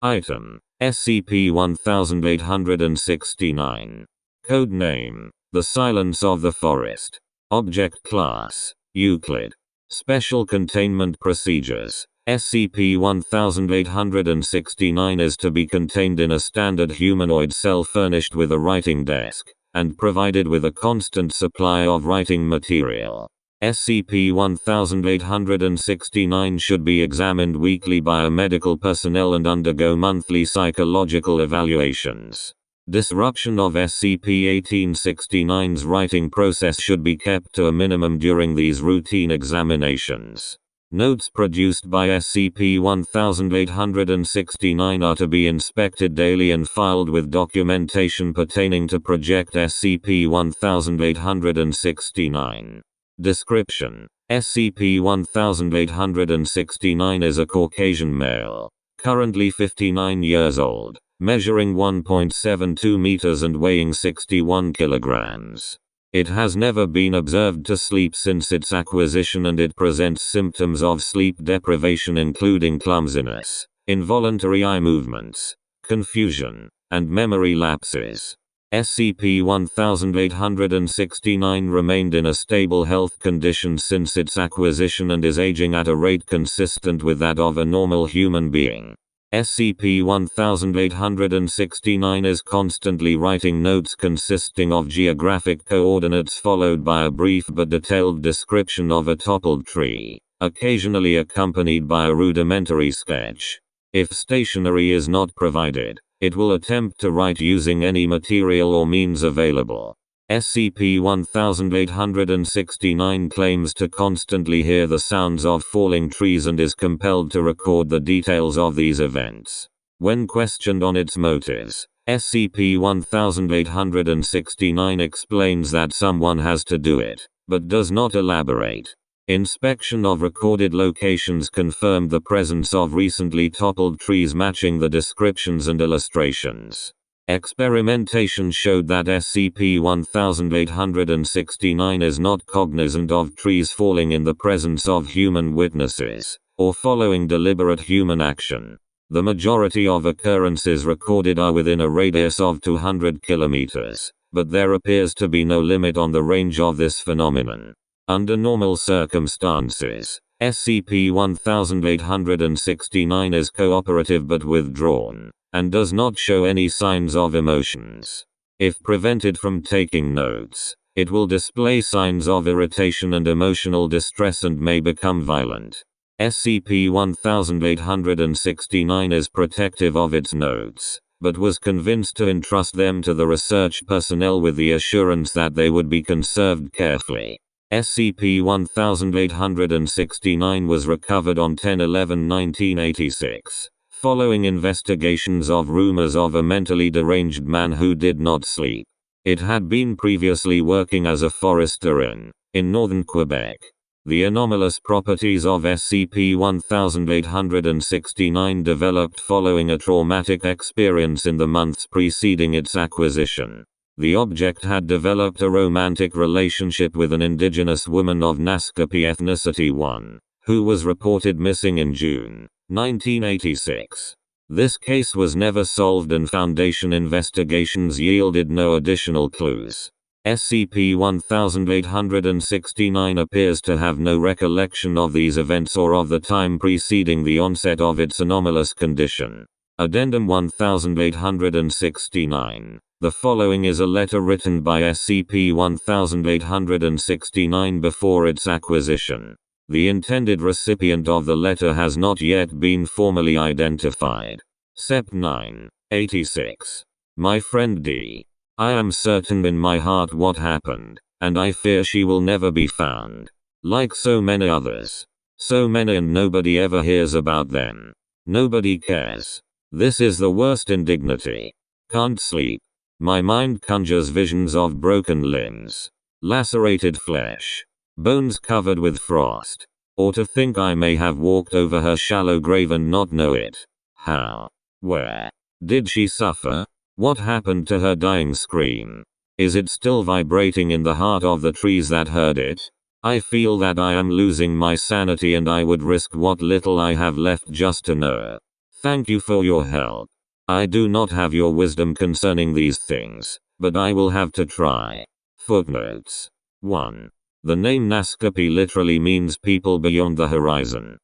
Item: SCP-1869. Code name: The Silence of the Forest. Object Class: Euclid. Special Containment Procedures: SCP-1869 is to be contained in a standard humanoid cell furnished with a writing desk, and provided with a constant supply of writing material. SCP-1869 should be examined weekly by a medical personnel and undergo monthly psychological evaluations. Disruption of SCP-1869's writing process should be kept to a minimum during these routine examinations. Notes produced by SCP-1869 are to be inspected daily and filed with documentation pertaining to Project SCP-1869. Description: SCP-1869 is a Caucasian male, currently 59 years old, measuring 1.72 meters and weighing 61 kilograms. It has never been observed to sleep since its acquisition, and it presents symptoms of sleep deprivation including clumsiness, involuntary eye movements, confusion, and memory lapses. SCP-1869 remained in a stable health condition since its acquisition and is aging at a rate consistent with that of a normal human being. SCP-1869 is constantly writing notes consisting of geographic coordinates followed by a brief but detailed description of a toppled tree, occasionally accompanied by a rudimentary sketch. If stationery is not provided, it will attempt to write using any material or means available. SCP-1869 claims to constantly hear the sounds of falling trees and is compelled to record the details of these events. When questioned on its motives, SCP-1869 explains that someone has to do it, but does not elaborate. Inspection of recorded locations confirmed the presence of recently toppled trees matching the descriptions and illustrations. Experimentation showed that SCP-1869 is not cognizant of trees falling in the presence of human witnesses, or following deliberate human action. The majority of occurrences recorded are within a radius of 200 kilometers, but there appears to be no limit on the range of this phenomenon. Under normal circumstances, SCP-1869 is cooperative but withdrawn, and does not show any signs of emotions. If prevented from taking notes, it will display signs of irritation and emotional distress and may become violent. SCP-1869 is protective of its notes, but was convinced to entrust them to the research personnel with the assurance that they would be conserved carefully. SCP-1869 was recovered on 10/11/1986, following investigations of rumors of a mentally deranged man who did not sleep. It had been previously working as a forester in northern Quebec. The anomalous properties of SCP-1869 developed following a traumatic experience in the months preceding its acquisition. The object had developed a romantic relationship with an indigenous woman of Naskapi ethnicity 1, who was reported missing in June 1986. This case was never solved and Foundation investigations yielded no additional clues. SCP-1869 appears to have no recollection of these events or of the time preceding the onset of its anomalous condition. Addendum 1869. The following is a letter written by SCP-1869 before its acquisition. The intended recipient of the letter has not yet been formally identified. Sep 9, 86. My friend D. I am certain in my heart what happened, and I fear she will never be found. Like so many others. So many and nobody ever hears about them. Nobody cares. This is the worst indignity. Can't sleep. My mind conjures visions of broken limbs, lacerated flesh, bones covered with frost. Or to think I may have walked over her shallow grave and not know it. How? Where? Did she suffer? What happened to her dying scream? Is it still vibrating in the heart of the trees that heard it? I feel that I am losing my sanity and I would risk what little I have left just to know. Thank you for your help. I do not have your wisdom concerning these things, but I will have to try. Footnotes. 1. The name Naskapi literally means people beyond the horizon.